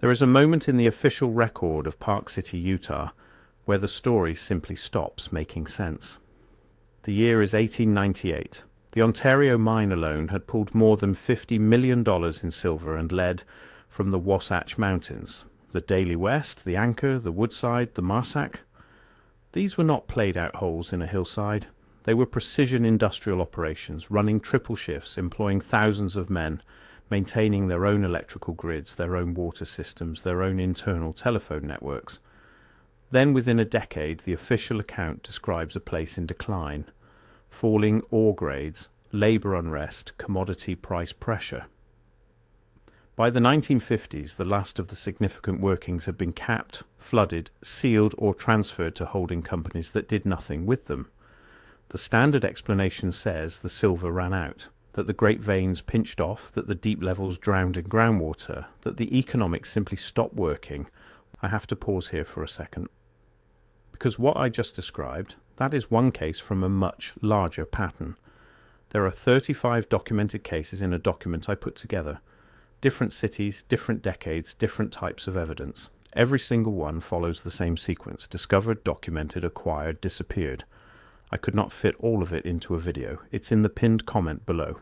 There is a moment in the official record of Park City, Utah, where the story simply stops making sense. The year is 1898. The Ontario mine alone had pulled more than $50 million in silver and lead from the Wasatch Mountains. The Daily West, the Anchor, the Woodside, the Marsac. These were not played-out holes in a hillside. They were precision industrial operations, running triple shifts, employing thousands of men, maintaining their own electrical grids, their own water systems, their own internal telephone networks. Then, within a decade, the official account describes a place in decline, falling ore grades, labour unrest, commodity price pressure. By the 1950s, the last of the significant workings had been capped, flooded, sealed, or transferred to holding companies that did nothing with them. The standard explanation says the silver ran out, that the great veins pinched off, that the deep levels drowned in groundwater, that the economics simply stopped working. I have to pause here for a second. Because what I just described, that is one case from a much larger pattern. There are 35 documented cases in a document I put together. Different cities, different decades, different types of evidence. Every single one follows the same sequence: discovered, documented, acquired, disappeared. I could not fit all of it into a video. It's in the pinned comment below.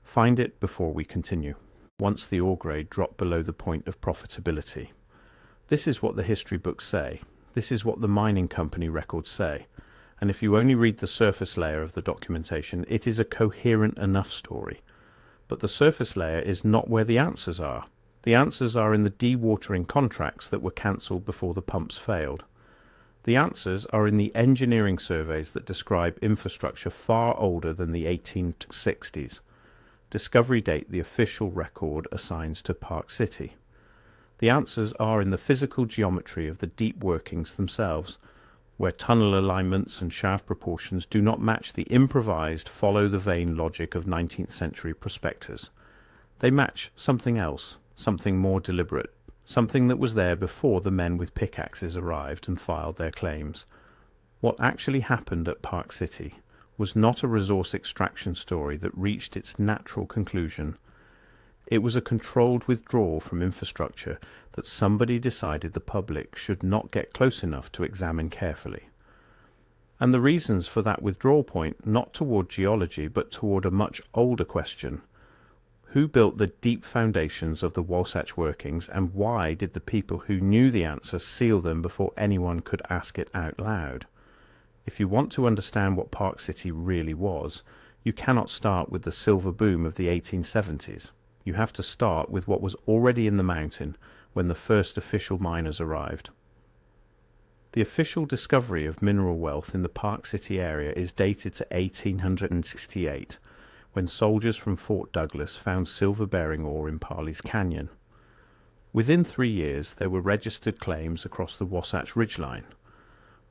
Find it before we continue. Once the ore grade dropped below the point of profitability. This is what the history books say. This is what the mining company records say. And if you only read the surface layer of the documentation, it is a coherent enough story. But the surface layer is not where the answers are. The answers are in the dewatering contracts that were cancelled before the pumps failed. The answers are in the engineering surveys that describe infrastructure far older than the 1860s. Discovery date the official record assigns to Park City. The answers are in the physical geometry of the deep workings themselves, where tunnel alignments and shaft proportions do not match the improvised follow-the-vein logic of 19th century prospectors. They match something else, something more deliberate, something that was there before the men with pickaxes arrived and filed their claims. What actually happened at Park City was not a resource extraction story that reached its natural conclusion. It was a controlled withdrawal from infrastructure that somebody decided the public should not get close enough to examine carefully. And the reasons for that withdrawal point not toward geology but toward a much older question. Who built the deep foundations of the Wasatch workings, and why did the people who knew the answer seal them before anyone could ask it out loud? If you want to understand what Park City really was, you cannot start with the silver boom of the 1870s. You have to start with what was already in the mountain when the first official miners arrived. The official discovery of mineral wealth in the Park City area is dated to 1868, when soldiers from Fort Douglas found silver-bearing ore in Parley's Canyon. Within 3 years, there were registered claims across the Wasatch Ridgeline.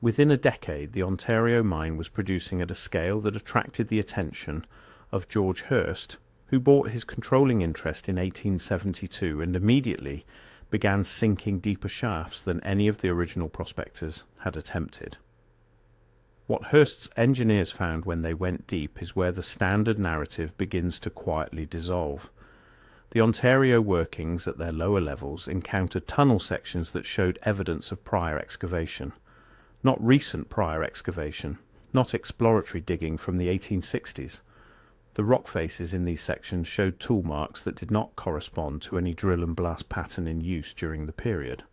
Within a decade, the Ontario mine was producing at a scale that attracted the attention of George Hearst, who bought his controlling interest in 1872 and immediately began sinking deeper shafts than any of the original prospectors had attempted. What Hearst's engineers found when they went deep is where the standard narrative begins to quietly dissolve. The Ontario workings at their lower levels encountered tunnel sections that showed evidence of prior excavation. Not recent prior excavation, not exploratory digging from the 1860s. The rock faces in these sections showed tool marks that did not correspond to any drill and blast pattern in use during the period.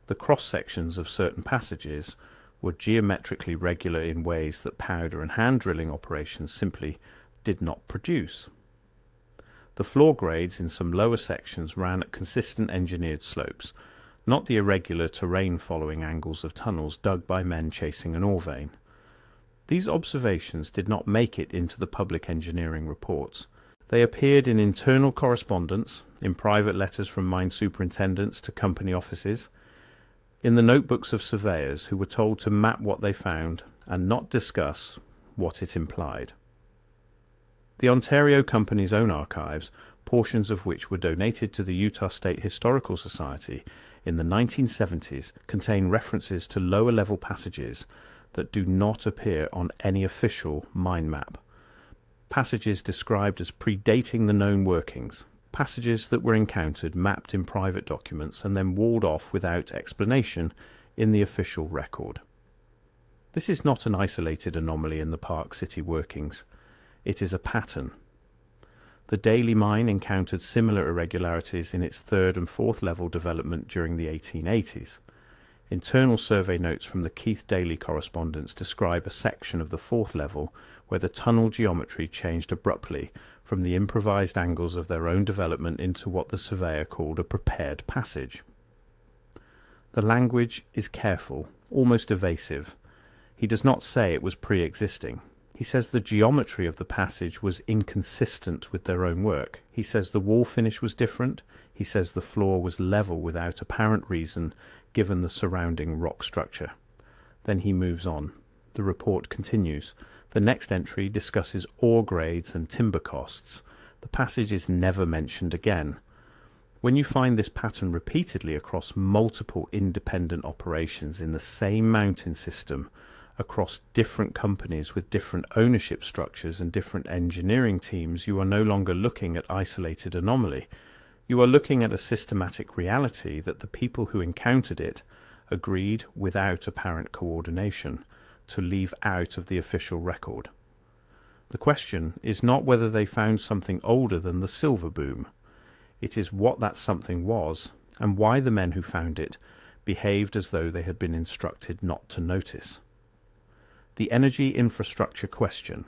The cross-sections of certain passages were geometrically regular in ways that powder and hand drilling operations simply did not produce. The floor grades in some lower sections ran at consistent engineered slopes, not the irregular terrain-following angles of tunnels dug by men chasing an ore vein. These observations did not make it into the public engineering reports. They appeared in internal correspondence, in private letters from mine superintendents to company offices, in the notebooks of surveyors who were told to map what they found and not discuss what it implied. The Ontario Company's own archives, portions of which were donated to the Utah State Historical Society in the 1970s, contain references to lower-level passages that do not appear on any official mine map. Passages described as predating the known workings, passages that were encountered mapped in private documents and then walled off without explanation in the official record. This is not an isolated anomaly in the Park City workings. It is a pattern. The Daly mine encountered similar irregularities in its third and fourth level development during the 1880s. Internal survey notes from the Keith Daly correspondence describe a section of the fourth level where the tunnel geometry changed abruptly from the improvised angles of their own development into what the surveyor called a prepared passage. The language is careful, almost evasive. He does not say it was pre-existing. He says the geometry of the passage was inconsistent with their own work. He says the wall finish was different. He says the floor was level without apparent reason given the surrounding rock structure. Then he moves on. The report continues. The next entry discusses ore grades and timber costs. The passage is never mentioned again. When you find this pattern repeatedly across multiple independent operations in the same mountain system, across different companies with different ownership structures and different engineering teams, you are no longer looking at isolated anomaly. You are looking at a systematic reality that the people who encountered it agreed, without apparent coordination, to leave out of the official record. The question is not whether they found something older than the silver boom. It is what that something was, and why the men who found it behaved as though they had been instructed not to notice. The energy infrastructure question.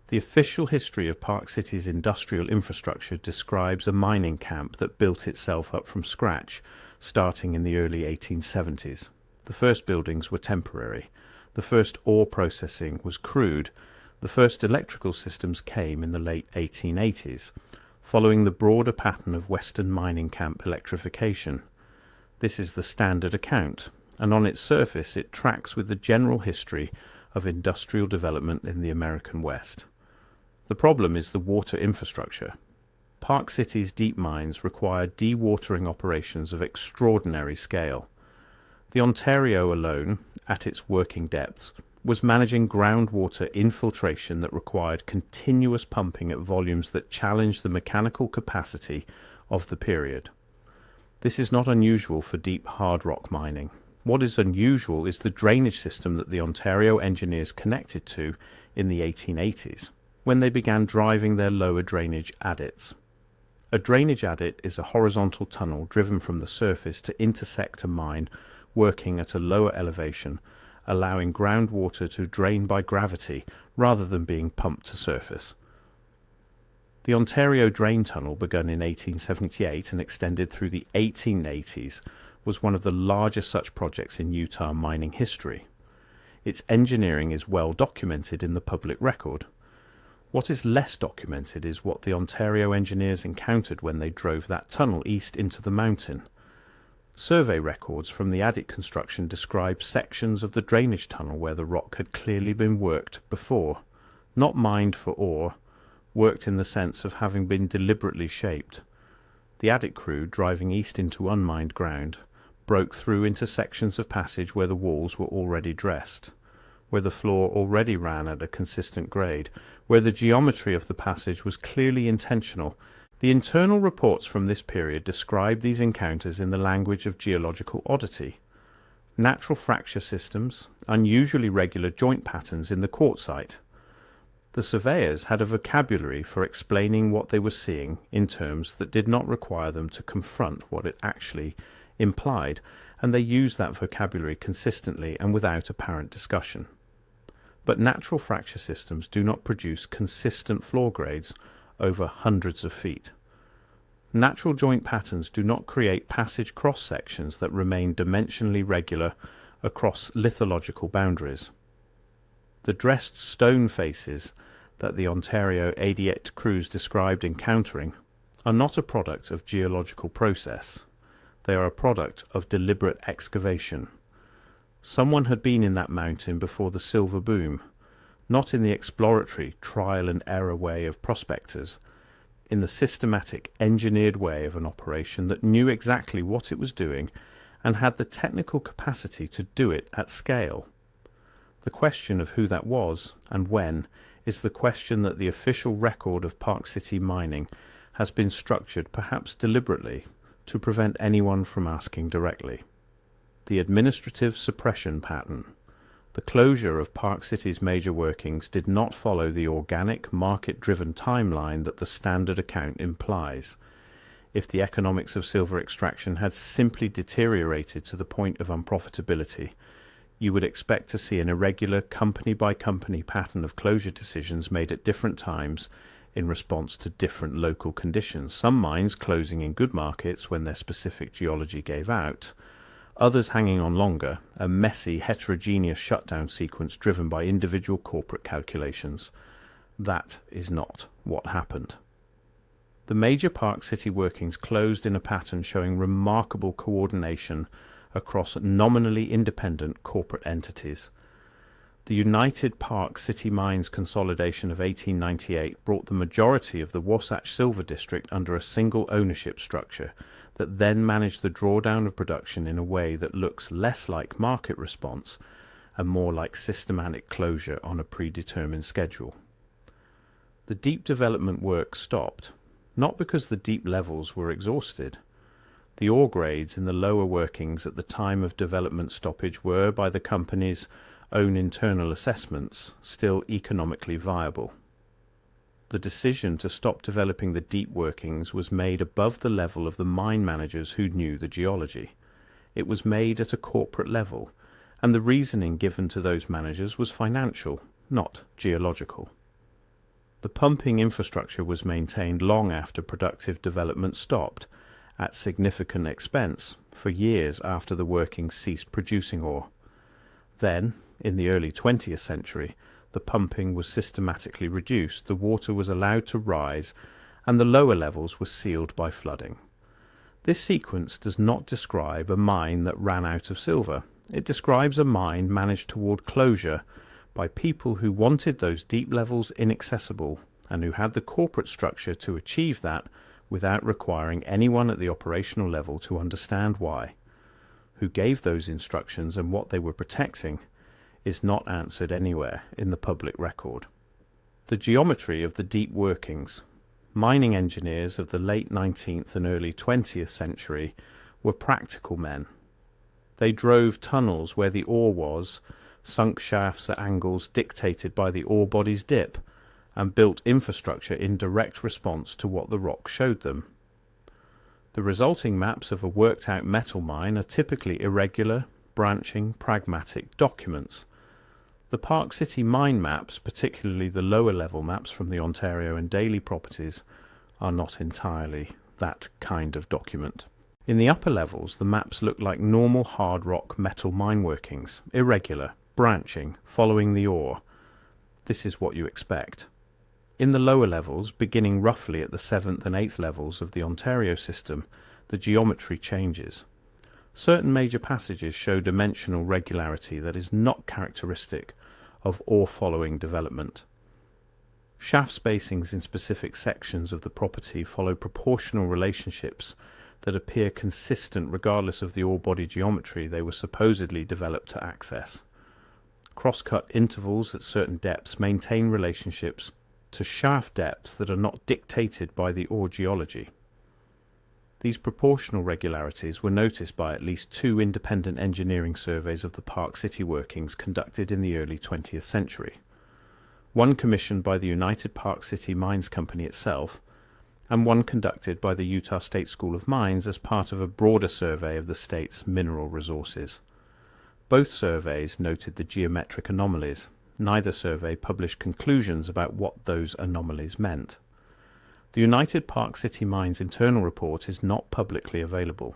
The official history of Park City's industrial infrastructure describes a mining camp that built itself up from scratch, starting in the early 1870s. The first buildings were temporary. The first ore processing was crude. The first electrical systems came in the late 1880s, following the broader pattern of Western mining camp electrification. This is the standard account, and on its surface it tracks with the general history of industrial development in the American West. The problem is the water infrastructure. Park City's deep mines required dewatering operations of extraordinary scale. The Ontario alone, at its working depths, was managing groundwater infiltration that required continuous pumping at volumes that challenged the mechanical capacity of the period. This is not unusual for deep hard rock mining. What is unusual is the drainage system that the Ontario engineers connected to in the 1880s, when they began driving their lower drainage adits. A drainage adit is a horizontal tunnel driven from the surface to intersect a mine working at a lower elevation, allowing groundwater to drain by gravity rather than being pumped to surface. The Ontario Drain Tunnel, begun in 1878 and extended through the 1880s, was one of the largest such projects in Utah mining history. Its engineering is well documented in the public record. What is less documented is what the Ontario engineers encountered when they drove that tunnel east into the mountain. Survey records from the adit construction describe sections of the drainage tunnel where the rock had clearly been worked before, not mined for ore, worked in the sense of having been deliberately shaped. The adit crew, driving east into unmined ground, broke through into sections of passage where the walls were already dressed, where the floor already ran at a consistent grade, where the geometry of the passage was clearly intentional. The internal reports from this period describe these encounters in the language of geological oddity. Natural fracture systems, unusually regular joint patterns in the quartzite. The surveyors had a vocabulary for explaining what they were seeing in terms that did not require them to confront what it actually implied, and they used that vocabulary consistently and without apparent discussion. But natural fracture systems do not produce consistent floor grades over hundreds of feet. Natural joint patterns do not create passage cross-sections that remain dimensionally regular across lithological boundaries. The dressed stone faces that the Ontario 88 crews described encountering are not a product of geological process. They are a product of deliberate excavation. Someone had been in that mountain before the silver boom, not in the exploratory trial and error way of prospectors, in the systematic engineered way of an operation that knew exactly what it was doing and had the technical capacity to do it at scale. The question of who that was and when is the question that the official record of Park City mining has been structured, perhaps deliberately, to prevent anyone from asking directly. The administrative suppression pattern. The closure of Park City's major workings did not follow the organic, market-driven timeline that the standard account implies. If the economics of silver extraction had simply deteriorated to the point of unprofitability, you would expect to see an irregular company-by-company pattern of closure decisions made at different times in response to different local conditions, some mines closing in good markets when their specific geology gave out, others hanging on longer, a messy, heterogeneous shutdown sequence driven by individual corporate calculations. That is not what happened. The major Park City workings closed in a pattern showing remarkable coordination across nominally independent corporate entities. The United Park City Mines consolidation of 1898 brought the majority of the Wasatch Silver District under a single ownership structure that then managed the drawdown of production in a way that looks less like market response and more like systematic closure on a predetermined schedule. The deep development work stopped, not because the deep levels were exhausted. The ore grades in the lower workings at the time of development stoppage were, by the company's own internal assessments, still economically viable. The decision to stop developing the deep workings was made above the level of the mine managers who knew the geology. It was made at a corporate level, and the reasoning given to those managers was financial, not geological. The pumping infrastructure was maintained long after productive development stopped, at significant expense, for years after the workings ceased producing ore. Then, in the early 20th century, the pumping was systematically reduced, the water was allowed to rise, and the lower levels were sealed by flooding. This sequence does not describe a mine that ran out of silver. It describes a mine managed toward closure by people who wanted those deep levels inaccessible and who had the corporate structure to achieve that without requiring anyone at the operational level to understand why. Who gave those instructions and what they were protecting is not answered anywhere in the public record. The geometry of the deep workings. Mining engineers of the late 19th and early 20th century were practical men. They drove tunnels where the ore was, sunk shafts at angles dictated by the ore body's dip, and built infrastructure in direct response to what the rock showed them. The resulting maps of a worked-out metal mine are typically irregular, branching, pragmatic documents. The Park City mine maps, particularly the lower-level maps from the Ontario and Daly properties, are not entirely that kind of document. In the upper levels, the maps look like normal hard rock metal mine workings, irregular, branching, following the ore. This is what you expect. In the lower levels, beginning roughly at the 7th and 8th levels of the Ontario system, the geometry changes. Certain major passages show dimensional regularity that is not characteristic of ore-following development. Shaft spacings in specific sections of the property follow proportional relationships that appear consistent regardless of the ore body geometry they were supposedly developed to access. Cross-cut intervals at certain depths maintain relationships to shaft depths that are not dictated by the ore geology. These proportional regularities were noticed by at least 2 independent engineering surveys of the Park City workings conducted in the early 20th century. One commissioned by the United Park City Mines Company itself, and one conducted by the Utah State School of Mines as part of a broader survey of the state's mineral resources. Both surveys noted the geometric anomalies. Neither survey published conclusions about what those anomalies meant. The United Park City Mines internal report is not publicly available.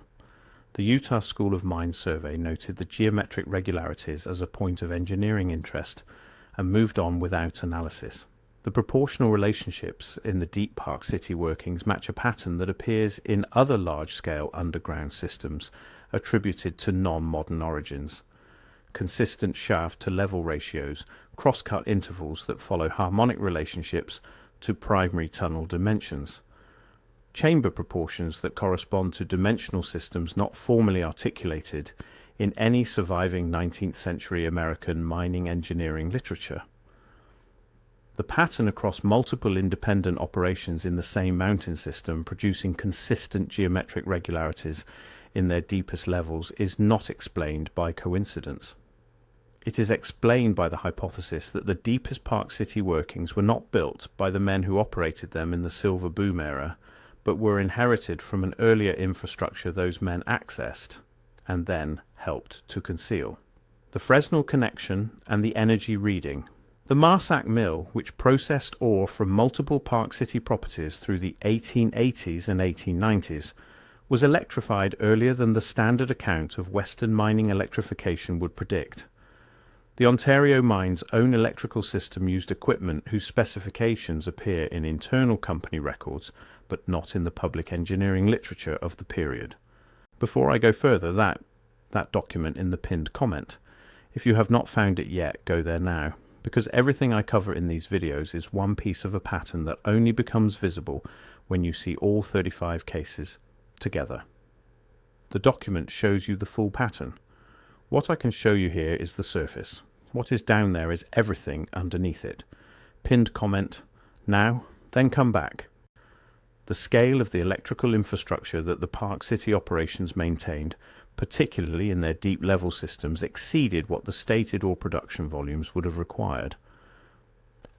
The Utah School of Mines survey noted the geometric regularities as a point of engineering interest and moved on without analysis. The proportional relationships in the deep Park City workings match a pattern that appears in other large-scale underground systems attributed to non-modern origins. Consistent shaft-to-level ratios, cross-cut intervals that follow harmonic relationships to primary tunnel dimensions. Chamber proportions that correspond to dimensional systems not formally articulated in any surviving 19th century American mining engineering literature. The pattern across multiple independent operations in the same mountain system producing consistent geometric regularities in their deepest levels is not explained by coincidence. It is explained by the hypothesis that the deepest Park City workings were not built by the men who operated them in the silver boom era, but were inherited from an earlier infrastructure those men accessed and then helped to conceal. The Fresnel connection and the energy reading. The Marsac mill, which processed ore from multiple Park City properties through the 1880s and 1890s, was electrified earlier than the standard account of Western mining electrification would predict. The Ontario mine's own electrical system used equipment whose specifications appear in internal company records, but not in the public engineering literature of the period. Before I go further, that document in the pinned comment. If you have not found it yet, go there now, because everything I cover in these videos is one piece of a pattern that only becomes visible when you see all 35 cases together. The document shows you the full pattern. What I can show you here is the surface. What is down there is everything underneath it. Pinned comment, now, then come back. The scale of the electrical infrastructure that the Park City operations maintained, particularly in their deep level systems, exceeded what the stated ore production volumes would have required.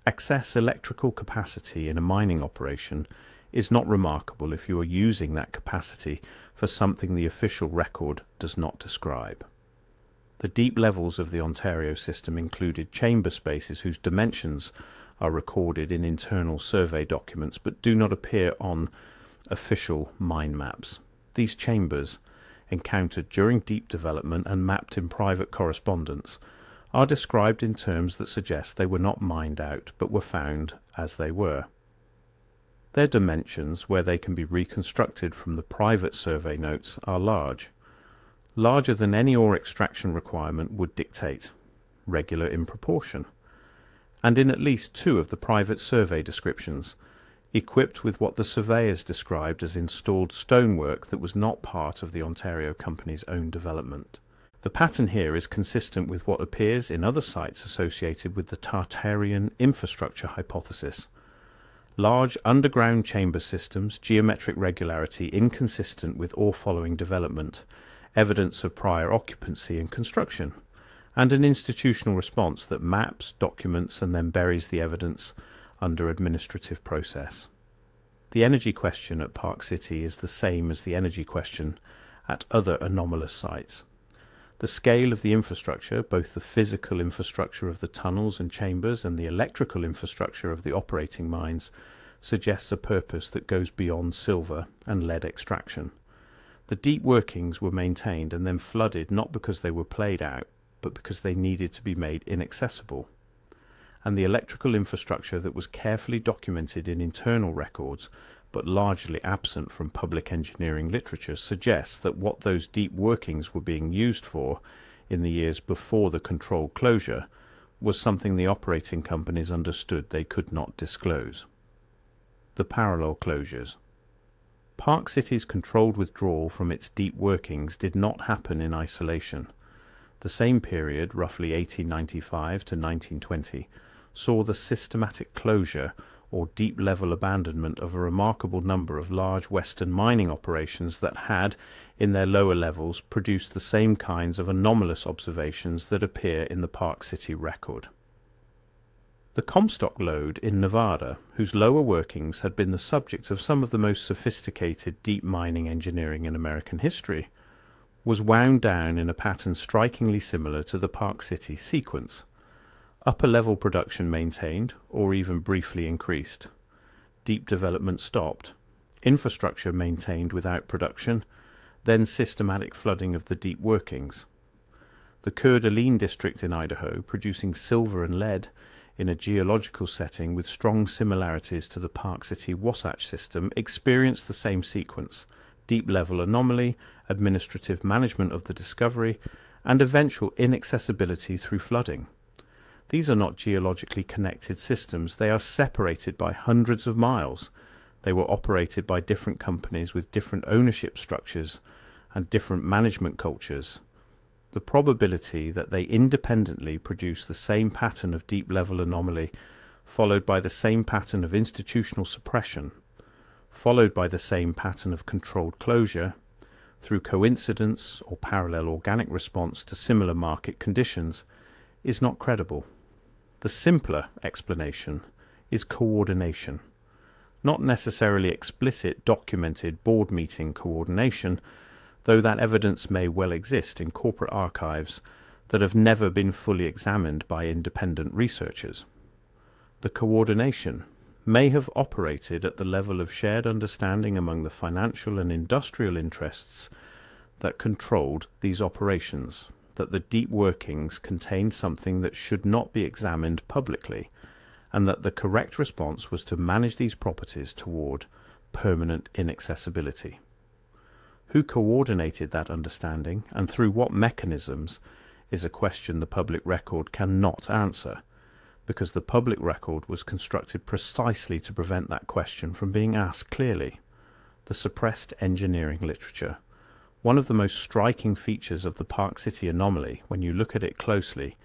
Excess electrical capacity in a mining operation is not remarkable if you are using that capacity for something the official record does not describe. The deep levels of the Ontario system included chamber spaces whose dimensions are recorded in internal survey documents but do not appear on official mine maps. These chambers, encountered during deep development and mapped in private correspondence, are described in terms that suggest they were not mined out but were found as they were. Their dimensions, where they can be reconstructed from the private survey notes, are larger than any ore extraction requirement would dictate, regular in proportion, and in at least two of the private survey descriptions, equipped with what the surveyors described as installed stonework that was not part of the Ontario Company's own development. The pattern here is consistent with what appears in other sites associated with the Tartarian infrastructure hypothesis. Large underground chamber systems, geometric regularity inconsistent with ore-following development, evidence of prior occupancy and construction, and an institutional response that maps, documents, and then buries the evidence under administrative process. The energy question at Park City is the same as the energy question at other anomalous sites. The scale of the infrastructure, both the physical infrastructure of the tunnels and chambers and the electrical infrastructure of the operating mines, suggests a purpose that goes beyond silver and lead extraction. The deep workings were maintained and then flooded not because they were played out, but because they needed to be made inaccessible. And the electrical infrastructure that was carefully documented in internal records, but largely absent from public engineering literature, suggests that what those deep workings were being used for in the years before the controlled closure was something the operating companies understood they could not disclose. The parallel closures. Park City's controlled withdrawal from its deep workings did not happen in isolation. The same period, roughly 1895 to 1920, saw the systematic closure or deep-level abandonment of a remarkable number of large Western mining operations that had, in their lower levels, produced the same kinds of anomalous observations that appear in the Park City record. The Comstock lode in Nevada, whose lower workings had been the subject of some of the most sophisticated deep mining engineering in American history, was wound down in a pattern strikingly similar to the Park City sequence. Upper-level production maintained, or even briefly increased. Deep development stopped. Infrastructure maintained without production, then systematic flooding of the deep workings. The Coeur d'Alene district in Idaho, producing silver and lead, in a geological setting with strong similarities to the Park City Wasatch system, experienced the same sequence: deep-level anomaly, administrative management of the discovery, and eventual inaccessibility through flooding. These are not geologically connected systems. They are separated by hundreds of miles. They were operated by different companies with different ownership structures and different management cultures. The probability that they independently produce the same pattern of deep-level anomaly followed by the same pattern of institutional suppression, followed by the same pattern of controlled closure, through coincidence or parallel organic response to similar market conditions, is not credible. The simpler explanation is coordination. Not necessarily explicit, documented board meeting coordination, though that evidence may well exist in corporate archives that have never been fully examined by independent researchers. The coordination may have operated at the level of shared understanding among the financial and industrial interests that controlled these operations, that the deep workings contained something that should not be examined publicly, and that the correct response was to manage these properties toward permanent inaccessibility. Who coordinated that understanding, and through what mechanisms, is a question the public record cannot answer, because the public record was constructed precisely to prevent that question from being asked clearly. The suppressed engineering literature. One of the most striking features of the Park City anomaly, when you look at it closely,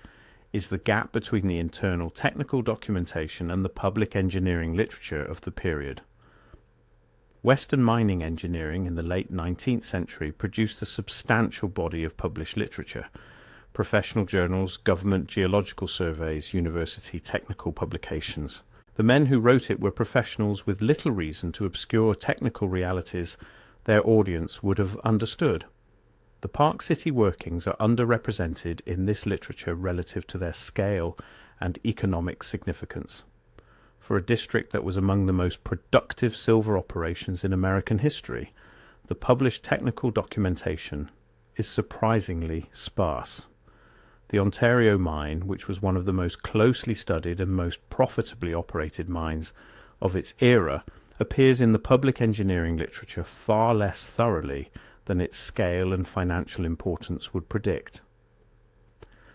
is the gap between the internal technical documentation and the public engineering literature of the period. Western mining engineering in the late 19th century produced a substantial body of published literature: professional journals, government geological surveys, university technical publications. The men who wrote it were professionals with little reason to obscure technical realities their audience would have understood. The Park City workings are underrepresented in this literature relative to their scale and economic significance. For a district that was among the most productive silver operations in American history, the published technical documentation is surprisingly sparse. The Ontario mine, which was one of the most closely studied and most profitably operated mines of its era, appears in the public engineering literature far less thoroughly than its scale and financial importance would predict.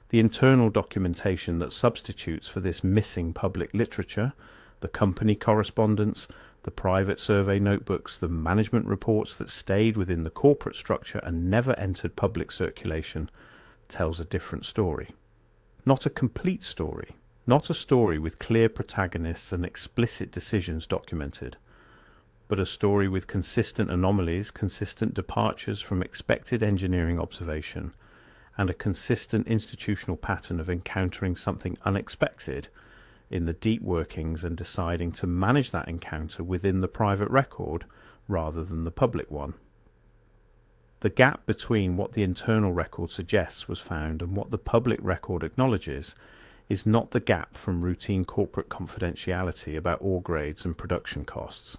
The internal documentation that substitutes for this missing public literature, the company correspondence, the private survey notebooks, the management reports that stayed within the corporate structure and never entered public circulation, tells a different story. Not a complete story, not a story with clear protagonists and explicit decisions documented, but a story with consistent anomalies, consistent departures from expected engineering observation, and a consistent institutional pattern of encountering something unexpected in the deep workings and deciding to manage that encounter within the private record rather than the public one. The gap between what the internal record suggests was found and what the public record acknowledges is not the gap from routine corporate confidentiality about ore grades and production costs.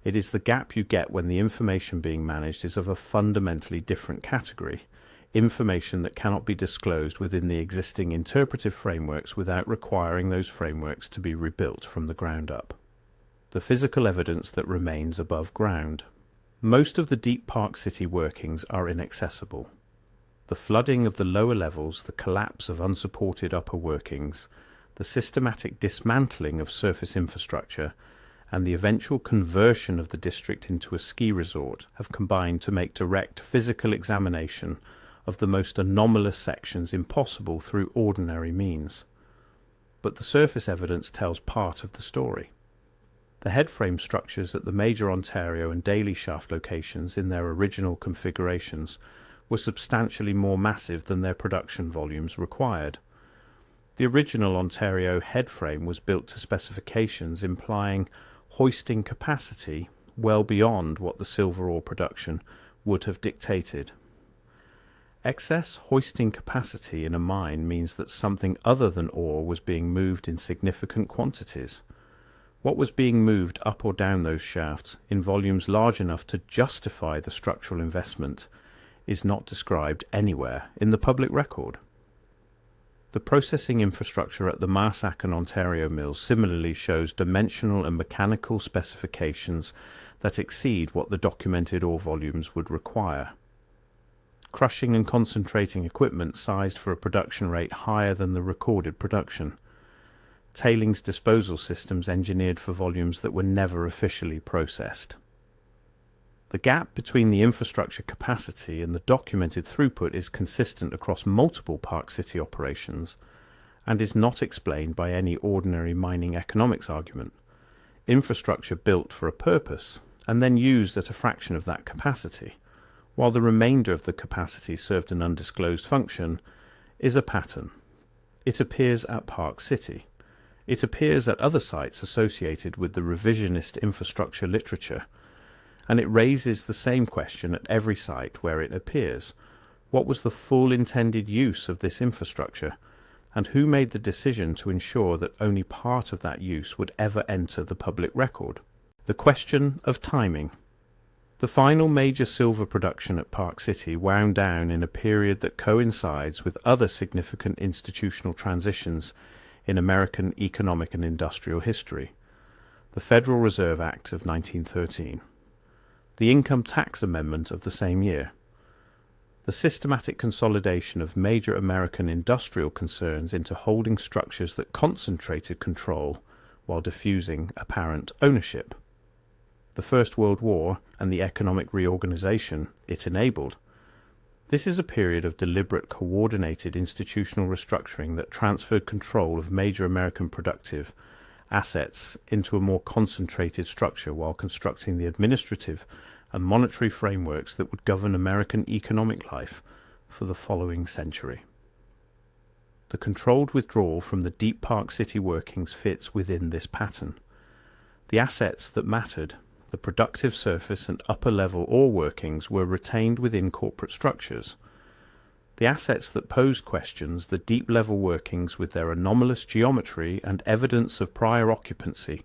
It is the gap you get when the information being managed is of a fundamentally different category, information that cannot be disclosed within the existing interpretive frameworks without requiring those frameworks to be rebuilt from the ground up. The physical evidence that remains above ground. Most of the deep Park City workings are inaccessible. The flooding of the lower levels, the collapse of unsupported upper workings, the systematic dismantling of surface infrastructure, and the eventual conversion of the district into a ski resort have combined to make direct physical examination of the most anomalous sections impossible through ordinary means. But the surface evidence tells part of the story. The headframe structures at the major Ontario and Daly shaft locations in their original configurations were substantially more massive than their production volumes required. The original Ontario headframe was built to specifications implying hoisting capacity well beyond what the silver ore production would have dictated. Excess hoisting capacity in a mine means that something other than ore was being moved in significant quantities. What was being moved up or down those shafts in volumes large enough to justify the structural investment is not described anywhere in the public record. The processing infrastructure at the Marsac and Ontario mills similarly shows dimensional and mechanical specifications that exceed what the documented ore volumes would require. Crushing and concentrating equipment sized for a production rate higher than the recorded production. Tailings disposal systems engineered for volumes that were never officially processed. The gap between the infrastructure capacity and the documented throughput is consistent across multiple Park City operations, and is not explained by any ordinary mining economics argument. Infrastructure built for a purpose and then used at a fraction of that capacity, while the remainder of the capacity served an undisclosed function, is a pattern. It appears at Park City. It appears at other sites associated with the revisionist infrastructure literature, and it raises the same question at every site where it appears. What was the full intended use of this infrastructure, and who made the decision to ensure that only part of that use would ever enter the public record? The question of timing. The final major silver production at Park City wound down in a period that coincides with other significant institutional transitions in American economic and industrial history. The Federal Reserve Act of 1913. The Income Tax Amendment of the same year. The systematic consolidation of major American industrial concerns into holding structures that concentrated control while diffusing apparent ownership. The First World War and the economic reorganization it enabled. This is a period of deliberate, coordinated institutional restructuring that transferred control of major American productive assets into a more concentrated structure while constructing the administrative and monetary frameworks that would govern American economic life for the following century. The controlled withdrawal from the deep Park City workings fits within this pattern. The assets that mattered, the productive surface and upper-level ore workings, were retained within corporate structures. The assets that posed questions, the deep-level workings with their anomalous geometry and evidence of prior occupancy,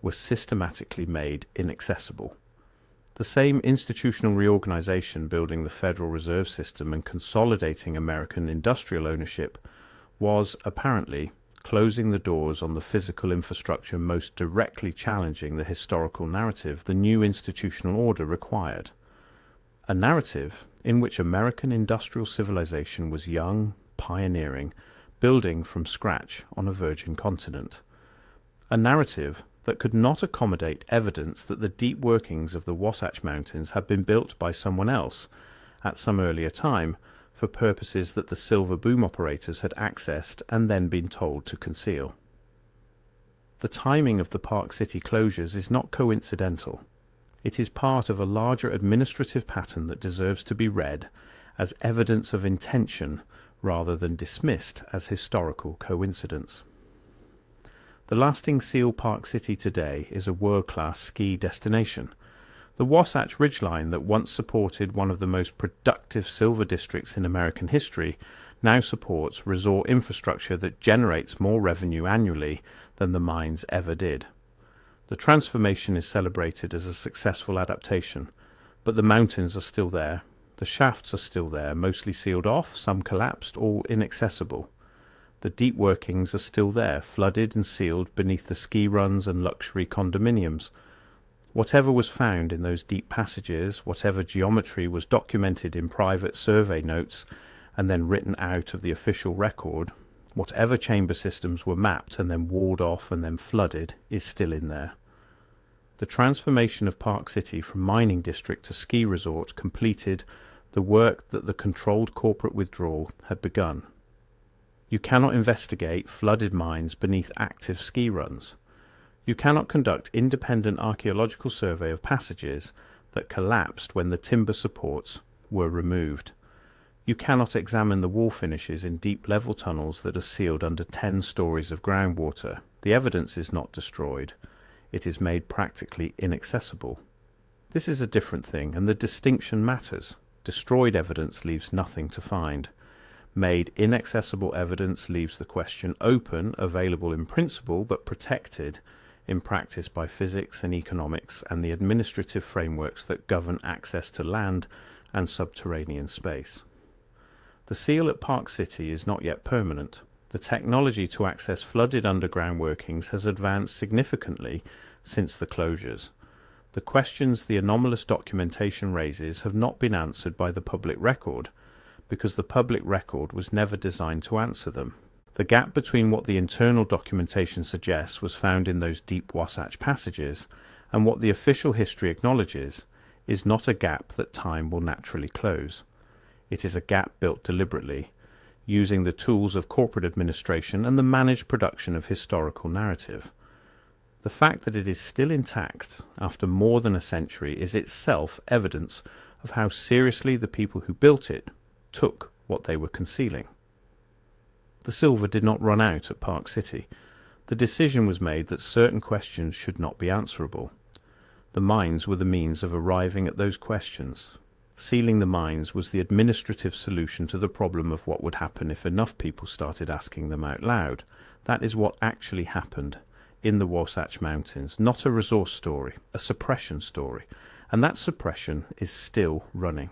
were systematically made inaccessible. The same institutional reorganization building the Federal Reserve System and consolidating American industrial ownership was, apparently, closing the doors on the physical infrastructure most directly challenging the historical narrative the new institutional order required. A narrative in which American industrial civilization was young, pioneering, building from scratch on a virgin continent. A narrative that could not accommodate evidence that the deep workings of the Wasatch Mountains had been built by someone else at some earlier time for purposes that the silver boom operators had accessed and then been told to conceal. The timing of the Park City closures is not coincidental. It is part of a larger administrative pattern that deserves to be read as evidence of intention rather than dismissed as historical coincidence. The lasting seal Park City today is a world-class ski destination. The Wasatch Ridgeline that once supported one of the most productive silver districts in American history now supports resort infrastructure that generates more revenue annually than the mines ever did. The transformation is celebrated as a successful adaptation, but the mountains are still there. The shafts are still there, mostly sealed off, some collapsed, all inaccessible. The deep workings are still there, flooded and sealed beneath the ski runs and luxury condominiums. Whatever was found in those deep passages, whatever geometry was documented in private survey notes and then written out of the official record, whatever chamber systems were mapped and then walled off and then flooded, is still in there. The transformation of Park City from mining district to ski resort completed the work that the controlled corporate withdrawal had begun. You cannot investigate flooded mines beneath active ski runs. You cannot conduct independent archaeological survey of passages that collapsed when the timber supports were removed. You cannot examine the wall finishes in deep level tunnels that are sealed under 10 stories of groundwater. The evidence is not destroyed. It is made practically inaccessible. This is a different thing, and the distinction matters. Destroyed evidence leaves nothing to find. Made inaccessible evidence leaves the question open, available in principle, but protected in practice by physics and economics and the administrative frameworks that govern access to land and subterranean space. The seal at Park City is not yet permanent. The technology to access flooded underground workings has advanced significantly since the closures. The questions the anomalous documentation raises have not been answered by the public record, because the public record was never designed to answer them. The gap between what the internal documentation suggests was found in those deep Wasatch passages and what the official history acknowledges is not a gap that time will naturally close. It is a gap built deliberately. using the tools of corporate administration and the managed production of historical narrative. The fact that it is still intact after more than a century is itself evidence of how seriously the people who built it took what they were concealing. The silver did not run out at Park City. The decision was made that certain questions should not be answerable. The mines were the means of arriving at those questions. Sealing the mines was the administrative solution to the problem of what would happen if enough people started asking them out loud. That is what actually happened in the Wasatch Mountains, not a resource story, a suppression story, and that suppression is still running.